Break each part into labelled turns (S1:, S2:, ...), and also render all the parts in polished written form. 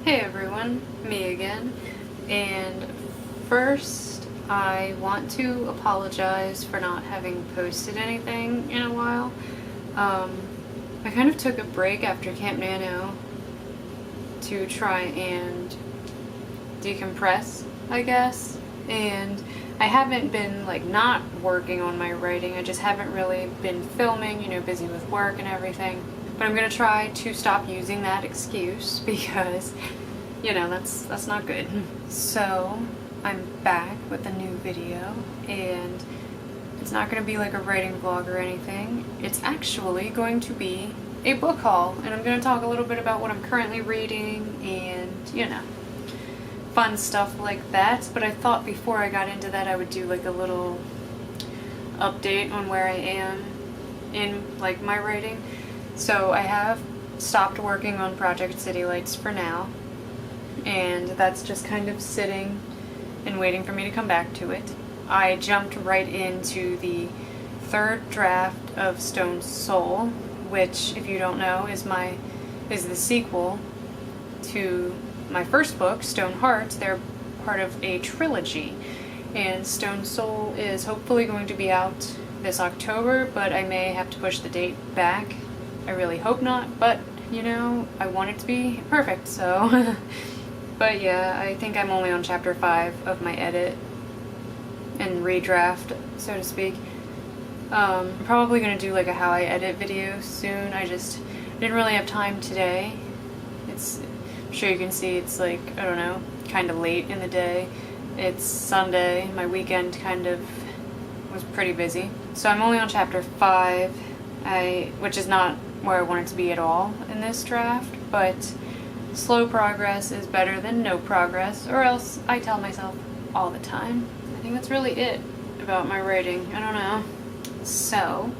S1: Hey everyone, me again, and first I want to apologize for not having posted anything in a while. I kind of took a break after Camp Nano to try and decompress, I guess, and I haven't been not working on my writing. I just haven't really been filming, busy with work and everything. But I'm gonna try to stop using that excuse because, that's not good. So I'm back with a new video, and it's not gonna be like a writing vlog or anything. It's actually going to be a book haul, and I'm gonna talk a little bit about what I'm currently reading and, fun stuff like that. But I thought before I got into that I would do like a little update on where I am in my writing. So I have stopped working on Project City Lights for now, and that's just kind of sitting and waiting for me to come back to it. I jumped right into the third draft of Stone Soul, which, if you don't know, is the sequel to my first book, Stone Heart. They're part of a trilogy, and Stone Soul is hopefully going to be out this October, but I may have to push the date back. I really hope not, but I want it to be perfect, so. But yeah, I think I'm only on chapter 5 of my edit and redraft, so to speak. I'm probably gonna do a how I edit video soon. I didn't really have time today. I'm sure you can see it's I don't know, kind of late in the day. It's Sunday. My weekend kind of was pretty busy. So I'm only on chapter 5, which is not where I want it to be at all in this draft, but slow progress is better than no progress, or else I tell myself all the time. I think that's really it about my writing. I don't know. So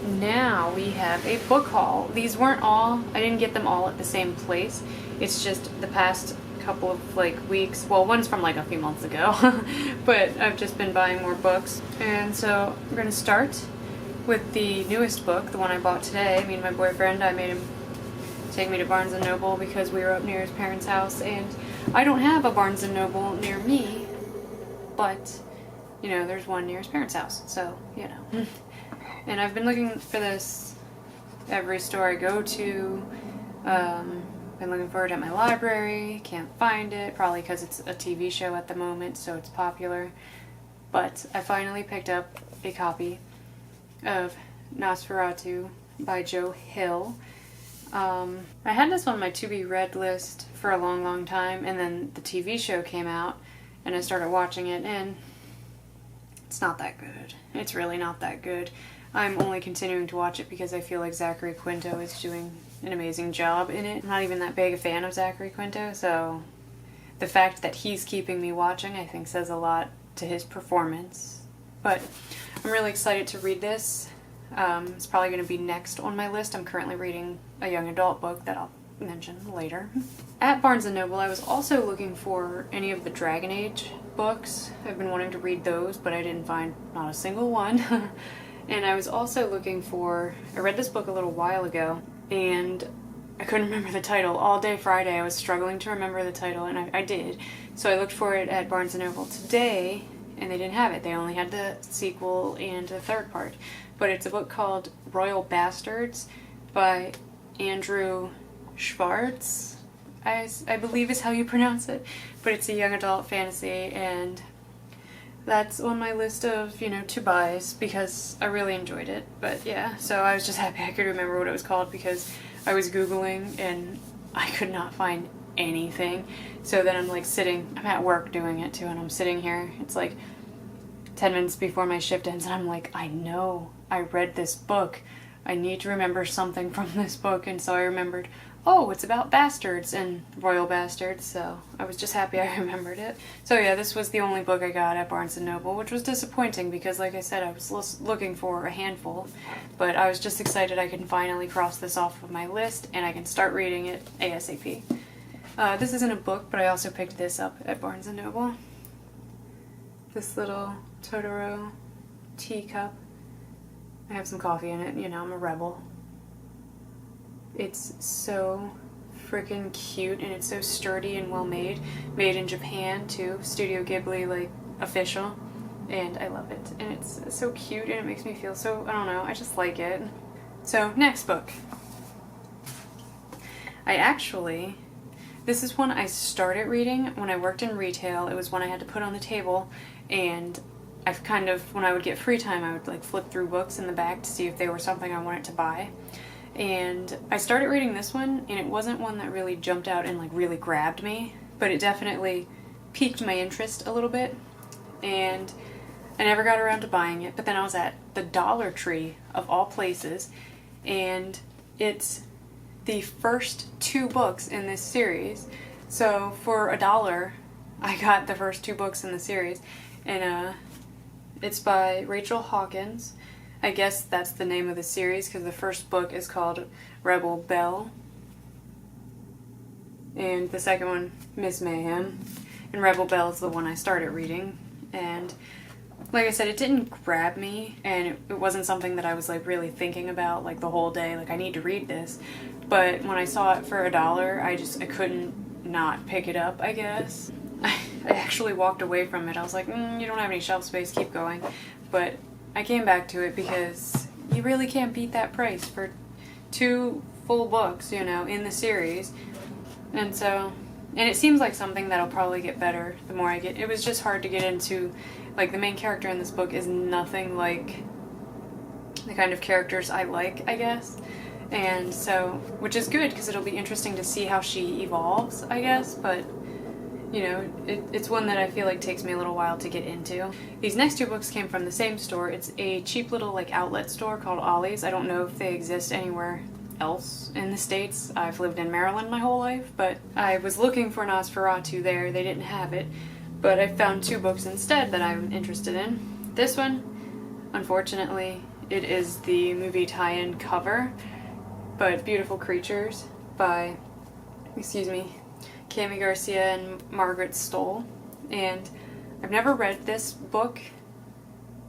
S1: now we have a book haul. These weren't all, I didn't get them all at the same place. It's just the past couple of weeks. Well, one's from a few months ago, but I've just been buying more books. And so we're gonna start with the newest book, the one I bought today. Me and my boyfriend, I made him take me to Barnes & Noble because we were up near his parents' house, and I don't have a Barnes & Noble near me, but, there's one near his parents' house, so, And I've been looking for this every store I go to. Been looking for it at my library, can't find it, probably because it's a TV show at the moment, so it's popular. But I finally picked up a copy of Nosferatu by Joe Hill. I had this on my to-be-read list for a long time, and then the TV show came out, and I started watching it, and it's not that good. It's really not that good. I'm only continuing to watch it because I feel like Zachary Quinto is doing an amazing job in it. I'm not even that big a fan of Zachary Quinto, so the fact that he's keeping me watching, I think, says a lot to his performance. But I'm really excited to read this. It's probably going to be next on my list. I'm currently reading a young adult book that I'll mention later. At Barnes & Noble, I was also looking for any of the Dragon Age books. I've been wanting to read those, but I didn't find not a single one. And I was also looking for, I read this book a little while ago, and I couldn't remember the title. All day Friday I was struggling to remember the title, and I did. So I looked for it at Barnes & Noble today, and they didn't have it. They only had the sequel and the third part. But it's a book called Royal Bastards by Andrew Schwartz, I believe is how you pronounce it. But it's a young adult fantasy, and that's on my list of, to buys because I really enjoyed it. But yeah, so I was just happy I could remember what it was called because I was Googling and I could not find anything. So then I'm I'm at work doing it too, and I'm sitting here. It's 10 minutes before my shift ends, and I'm I know I read this book. I need to remember something from this book, and so I remembered, oh, it's about bastards and royal bastards, so I was just happy I remembered it. So yeah, this was the only book I got at Barnes & Noble, which was disappointing because, like I said, I was looking for a handful, but I was just excited I can finally cross this off of my list, and I can start reading it ASAP. This isn't a book, but I also picked this up at Barnes & Noble. This little Totoro teacup. I have some coffee in it, I'm a rebel. It's so freaking cute, and it's so sturdy and well made. Made in Japan too, Studio Ghibli like official, and I love it. And it's so cute, and it makes me feel so, I don't know, I just like it. So next book. This is one I started reading when I worked in retail. It was one I had to put on the table, and I've kind of, when I would get free time, I would like flip through books in the back to see if they were something I wanted to buy. And I started reading this one, and it wasn't one that really jumped out and like really grabbed me, but it definitely piqued my interest a little bit, and I never got around to buying it. But then I was at the Dollar Tree of all places, and it's the first 2 books in this series. So for $1, I got the first 2 books in the series, and it's by Rachel Hawkins. I guess that's the name of the series because the first book is called Rebel Belle, and the second one, Miss Mayhem. And Rebel Belle is the one I started reading, and like I said, it didn't grab me, and it wasn't something that I was like really thinking about like the whole day, like I need to read this. But when I saw it for $1, I couldn't not pick it up, I guess. I actually walked away from it. I was like, you don't have any shelf space, keep going. But I came back to it because you really can't beat that price for 2 full books, you know, in the series. And so, and it seems like something that'll probably get better the more I get. It was just hard to get into. Like, the main character in this book is nothing like the kind of characters I like, I guess. And so, which is good because it'll be interesting to see how she evolves, I guess. But, you know, it's one that I feel like takes me a little while to get into. These next 2 books came from the same store. It's a cheap little like outlet store called Ollie's. I don't know if they exist anywhere else in the States. I've lived in Maryland my whole life, but I was looking for Nosferatu there. They didn't have it, but I found 2 books instead that I'm interested in. This one, unfortunately, it is the movie tie-in cover, but Beautiful Creatures by, Cami Garcia and Margaret Stoll. And I've never read this book,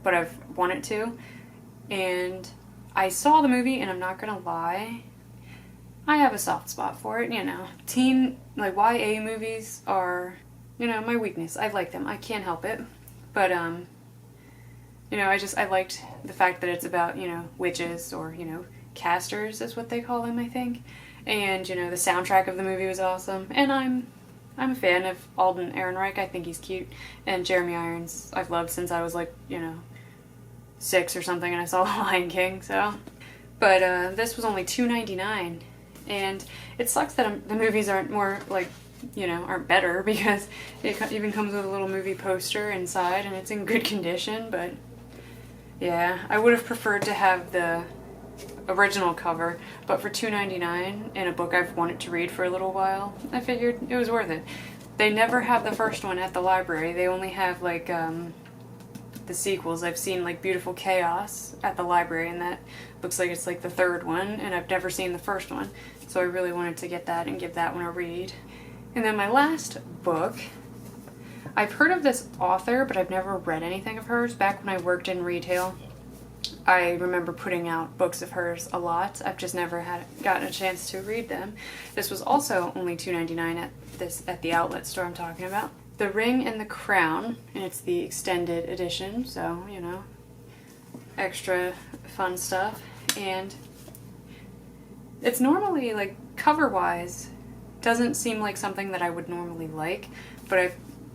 S1: but I've wanted to. And I saw the movie, and I'm not gonna lie, I have a soft spot for it, you know. Teen, like YA movies are, you know, my weakness. I like them. I can't help it. But, you know, I liked the fact that it's about, you know, witches, or, you know, casters is what they call them, I think. And, you know, the soundtrack of the movie was awesome. And I'm a fan of Alden Ehrenreich. I think he's cute. And Jeremy Irons I've loved since I was like, you know, 6 or something, and I saw The Lion King, so. But this was only $2.99. And it sucks that the movies aren't more, like, you know, aren't better, because it even comes with a little movie poster inside, and it's in good condition. But yeah, I would have preferred to have the original cover, but for $2.99 in a book I've wanted to read for a little while, I figured it was worth it. They never have the first one at the library. They only have like the sequels. I've seen like Beautiful Chaos at the library, and that looks like it's like the 3rd one, and I've never seen the first one, so I really wanted to get that and give that one a read. And then my last book, I've heard of this author, but I've never read anything of hers. Back when I worked in retail, I remember putting out books of hers a lot. I've just never gotten a chance to read them. This was also only $2.99 at the outlet store I'm talking about. The Ring and the Crown, and it's the extended edition, so, you know, extra fun stuff. And it's normally, like, cover-wise, doesn't seem like something that I would normally like, but I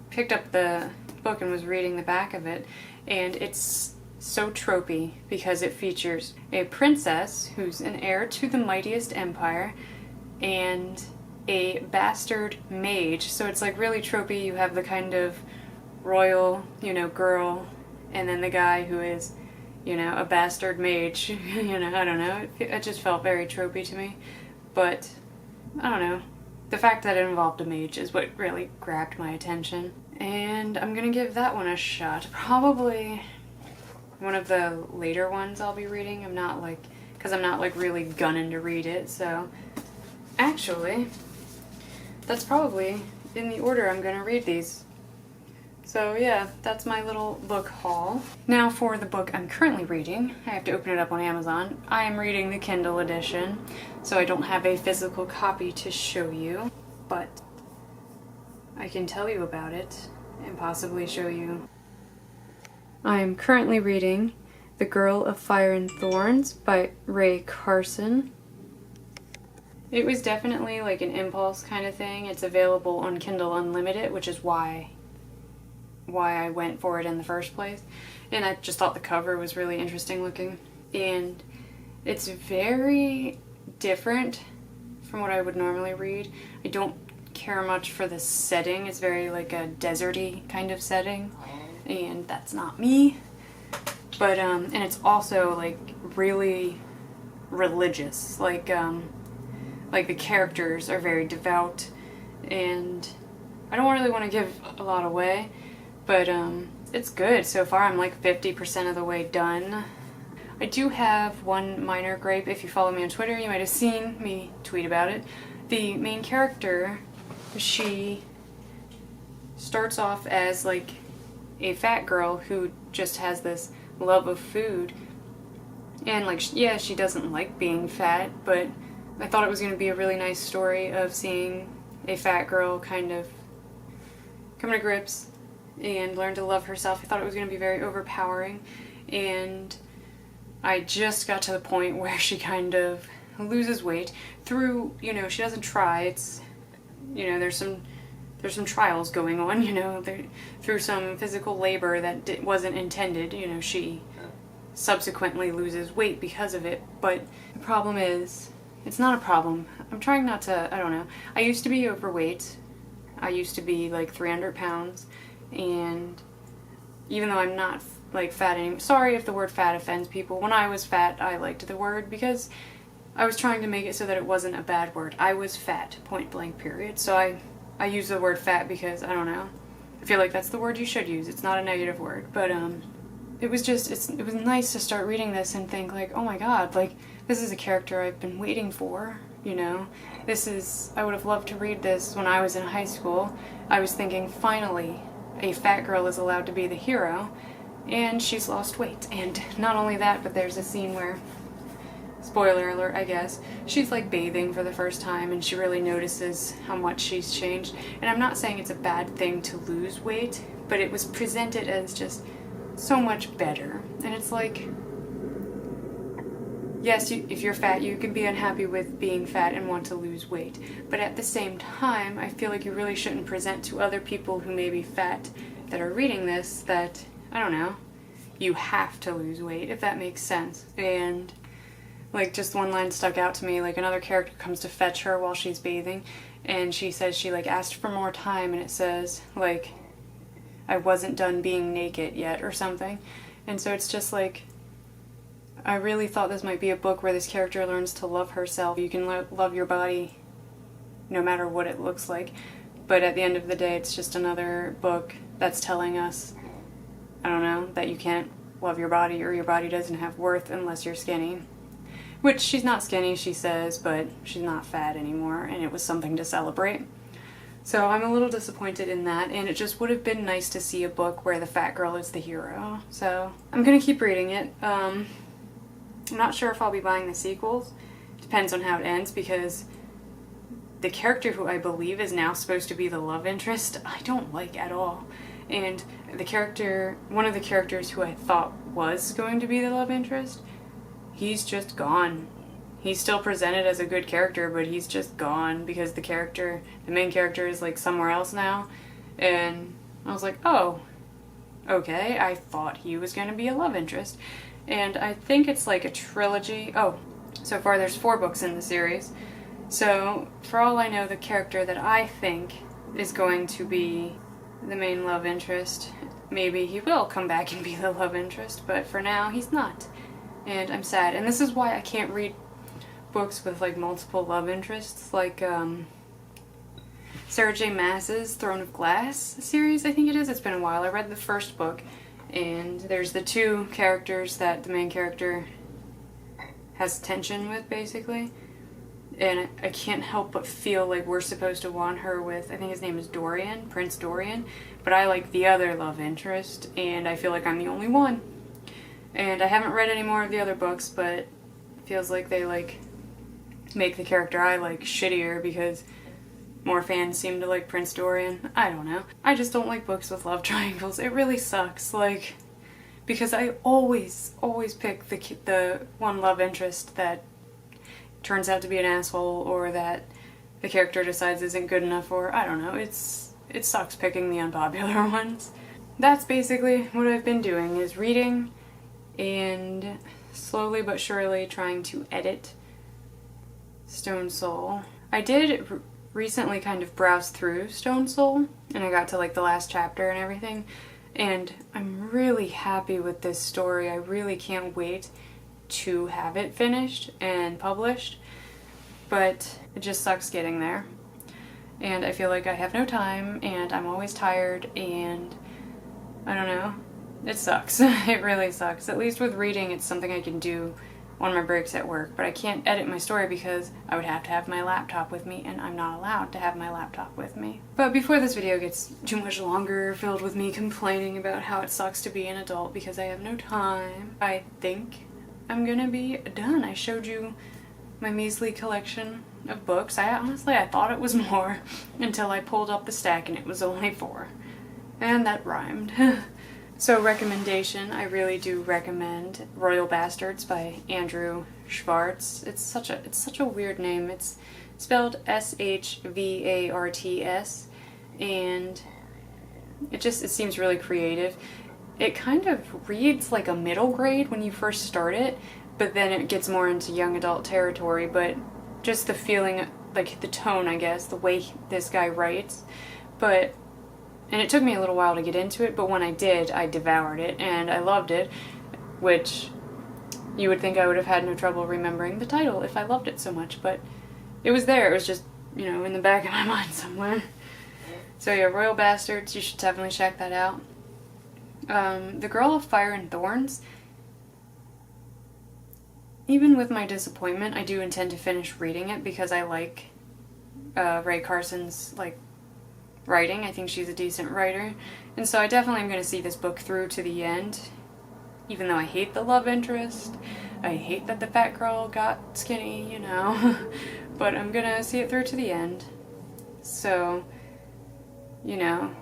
S1: picked up the book and was reading the back of it, and it's so tropey because it features a princess who's an heir to the mightiest empire and a bastard mage. So it's like really tropey. You have the kind of royal, you know, girl, and then the guy who is, you know, a bastard mage. You know, I don't know. It just felt very tropey to me. But I don't know. The fact that it involved a mage is what really grabbed my attention. And I'm gonna give that one a shot. Probably one of the later ones I'll be reading. I'm not like really gunning to read it, so actually that's probably in the order I'm gonna read these. So yeah, that's my little book haul. Now for the book I'm currently reading. I have to open it up on Amazon. I am reading the Kindle edition, so I don't have a physical copy to show you, but I can tell you about it and possibly show you. I am currently reading The Girl of Fire and Thorns by Rae Carson. It was definitely like an impulse kind of thing. It's available on Kindle Unlimited, which is why I went for it in the first place. And I just thought the cover was really interesting looking. And it's very different from what I would normally read. I don't care much for the setting. It's very like a deserty kind of setting, and that's not me. But and it's also like really religious. Like the characters are very devout, and I don't really want to give a lot away, but it's good so far. I'm like 50% of the way done. I do have one minor gripe. If you follow me on Twitter, you might have seen me tweet about it. The main character, she starts off as like a fat girl who just has this love of food, and like yeah, she doesn't like being fat, but I thought it was going to be a really nice story of seeing a fat girl kind of come to grips and learn to love herself. I thought it was going to be very overpowering, and I just got to the point where she kind of loses weight through, you know, she doesn't try. It's, you know, there's some trials going on, you know, through some physical labor that wasn't intended, you know, she subsequently loses weight because of it. But the problem is, it's not a problem. I'm trying not to, I don't know. I used to be overweight. I used to be like 300 pounds, and even though I'm not like fat anymore, sorry if the word fat offends people. When I was fat, I liked the word because I was trying to make it so that it wasn't a bad word. I was fat, point blank period. So I use the word fat because, I don't know, I feel like that's the word you should use. It's not a negative word, but it was just, it was nice to start reading this and think like, oh my god, like, this is a character I've been waiting for, you know? I would have loved to read this when I was in high school. I was thinking, finally, a fat girl is allowed to be the hero, and she's lost weight. And not only that, but there's a scene where, spoiler alert, I guess, she's like bathing for the first time and she really notices how much she's changed. And I'm not saying it's a bad thing to lose weight, but it was presented as just so much better. And it's like, yes, if you're fat, you can be unhappy with being fat and want to lose weight. But at the same time, I feel like you really shouldn't present to other people who may be fat that are reading this that, I don't know, you have to lose weight, if that makes sense. And like, just one line stuck out to me. Like, another character comes to fetch her while she's bathing, and she says she like asked for more time, and it says like, I wasn't done being naked yet or something. And so it's just like, I really thought this might be a book where this character learns to love herself. You can love your body no matter what it looks like, but at the end of the day, it's just another book that's telling us, I don't know, that you can't love your body, or your body doesn't have worth unless you're skinny. Which, she's not skinny, she says, but she's not fat anymore, and it was something to celebrate. So I'm a little disappointed in that, and it just would have been nice to see a book where the fat girl is the hero. So I'm gonna keep reading it. I'm not sure if I'll be buying the sequels. Depends on how it ends, because the character who I believe is now supposed to be the love interest, I don't like at all. And one of the characters who I thought was going to be the love interest, he's just gone. He's still presented as a good character, but he's just gone because the main character is like somewhere else now. And I was like, oh, okay, I thought he was going to be a love interest. And I think it's like a trilogy. Oh, so far there's 4 books in the series. So for all I know, the character that I think is going to be the main love interest, maybe he will come back and be the love interest, but for now he's not. And I'm sad. And this is why I can't read books with like multiple love interests, like Sarah J. Maas's Throne of Glass series, I think it is. It's been a while. I read the first book, and there's the 2 characters that the main character has tension with, basically. and I can't help but feel like we're supposed to want her with, I think his name is Dorian, Prince Dorian, but I like the other love interest, and I feel like I'm the only one. And I haven't read any more of the other books, but it feels like they like make the character I like shittier because more fans seem to like Prince Dorian. I don't know. I just don't like books with love triangles. It really sucks, like, because I always pick the one love interest that turns out to be an asshole, or that the character decides isn't good enough, or I don't know. It sucks picking the unpopular ones. That's basically what I've been doing, is reading and slowly but surely trying to edit Stone Soul. I did recently kind of browse through Stone Soul, and I got to like the last chapter and everything, and I'm really happy with this story. I really can't wait to have it finished and published, but it just sucks getting there. And I feel like I have no time, and I'm always tired, and I don't know. It sucks. It really sucks. At least with reading, it's something I can do on my breaks at work, but I can't edit my story because I would have to have my laptop with me, and I'm not allowed to have my laptop with me. But before this video gets too much longer, filled with me complaining about how it sucks to be an adult because I have no time, I think I'm gonna be done. I showed you my measly collection of books. I thought it was more until I pulled up the stack and it was only 4. And that rhymed. So recommendation, I really do recommend Royal Bastards by Andrew Schwartz. It's such a weird name. It's spelled Shvarts, and it seems really creative. It kind of reads like a middle grade when you first start it, but then it gets more into young adult territory. But just the feeling, like the tone, I guess, the way this guy writes. And it took me a little while to get into it, but when I did, I devoured it, and I loved it, which you would think I would have had no trouble remembering the title if I loved it so much, but it was there. It was just, you know, in the back of my mind somewhere. So yeah, Royal Bastards, you should definitely check that out. The Girl of Fire and Thorns, even with my disappointment, I do intend to finish reading it because I like Rae Carson's, like, writing. I think she's a decent writer, and so I definitely am going to see this book through to the end, even though I hate the love interest. I hate that the fat girl got skinny, you know, but I'm gonna see it through to the end. So, you know,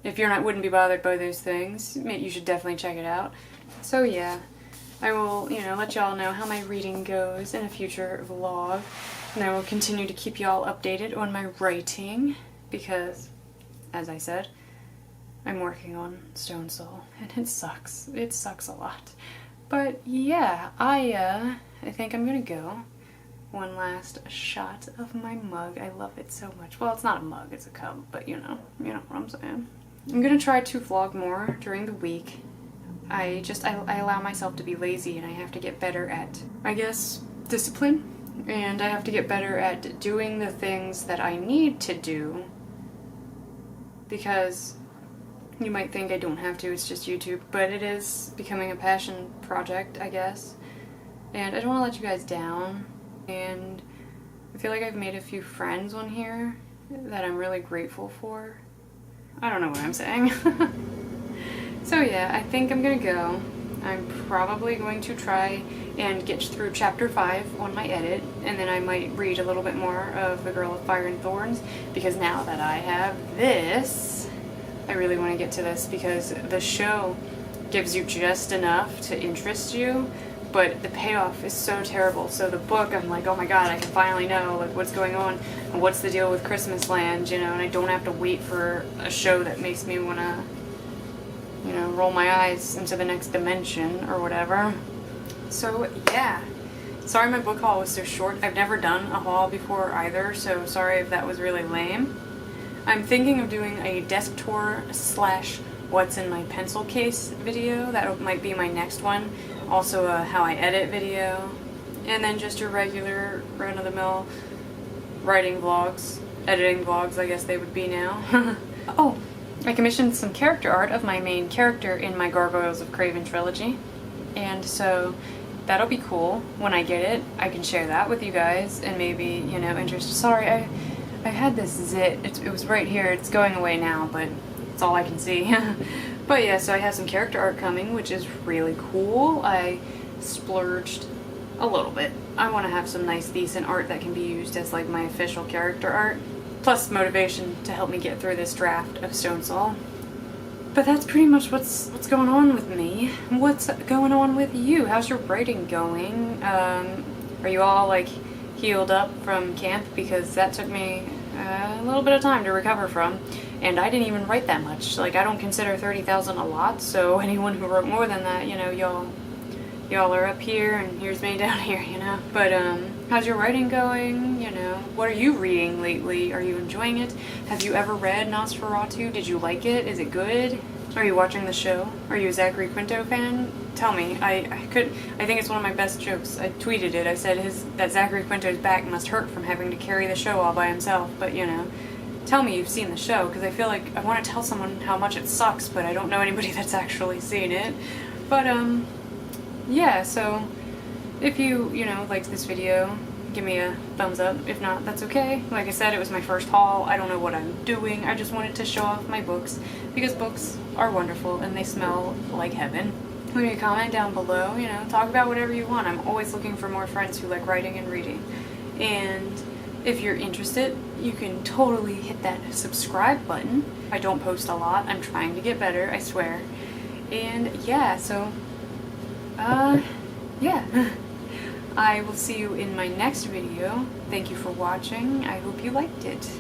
S1: if wouldn't be bothered by those things, you should definitely check it out. So yeah, I will, you know, let y'all know how my reading goes in a future vlog, and I will continue to keep y'all updated on my writing, because, as I said, I'm working on Stone Soul, and it sucks. It sucks a lot. But yeah, I think I'm gonna go. One last shot of my mug. I love it so much. Well, it's not a mug, it's a cup, but you know what I'm saying. I'm gonna try to vlog more during the week. I allow myself to be lazy, and I have to get better at, I guess, discipline, and I have to get better at doing the things that I need to do, because you might think I don't have to, it's just YouTube, but it is becoming a passion project, I guess, and I don't want to let you guys down, and I feel like I've made a few friends on here that I'm really grateful for. I don't know what I'm saying. So yeah, I think I'm gonna go. I'm probably going to try and get through chapter 5 on my edit, and then I might read a little bit more of The Girl of Fire and Thorns, because now that I have this, I really want to get to this, because the show gives you just enough to interest you, but the payoff is so terrible. So the book, I'm like, oh my god, I can finally know like what's going on, and what's the deal with Christmas Land, you know, and I don't have to wait for a show that makes me want to, you know, roll my eyes into the next dimension or whatever. So yeah, sorry my book haul was so short. I've never done a haul before either, so sorry if that was really lame. I'm thinking of doing a desk tour / what's in my pencil case video. That might be my next one. Also a how I edit video, and then just your regular run-of-the-mill writing vlogs, editing vlogs I guess they would be now. Oh, I commissioned some character art of my main character in my Gargoyles of Craven trilogy, and so that'll be cool. When I get it, I can share that with you guys and maybe, you know, interest. Sorry, I had this zit. It was right here. It's going away now, but it's all I can see. But yeah, so I have some character art coming, which is really cool. I splurged a little bit. I want to have some nice, decent art that can be used as like my official character art, plus motivation to help me get through this draft of Stone Soul. But that's pretty much what's going on with me. What's going on with you? How's your writing going? Are you all like healed up from camp? Because that took me a little bit of time to recover from, and I didn't even write that much. Like, I don't consider 30,000 a lot, so anyone who wrote more than that, you know, y'all are up here and here's me down here, you know. But how's your writing going? You know, what are you reading lately? Are you enjoying it? Have you ever read Nosferatu? Did you like it? Is it good? Are you watching the show? Are you a Zachary Quinto fan? Tell me. I think it's one of my best jokes. I tweeted it. I said that Zachary Quinto's back must hurt from having to carry the show all by himself. But you know, tell me you've seen the show, because I feel like I want to tell someone how much it sucks, but I don't know anybody that's actually seen it. But yeah, so if you know, liked this video, give me a thumbs up. If not, that's okay. Like I said, it was my first haul. I don't know what I'm doing. I just wanted to show off my books, because books are wonderful and they smell like heaven. Leave me a comment down below, you know, talk about whatever you want. I'm always looking for more friends who like writing and reading. And if you're interested, you can totally hit that subscribe button. I don't post a lot. I'm trying to get better, I swear. And yeah, so yeah. I will see you in my next video. Thank you for watching. I hope you liked it.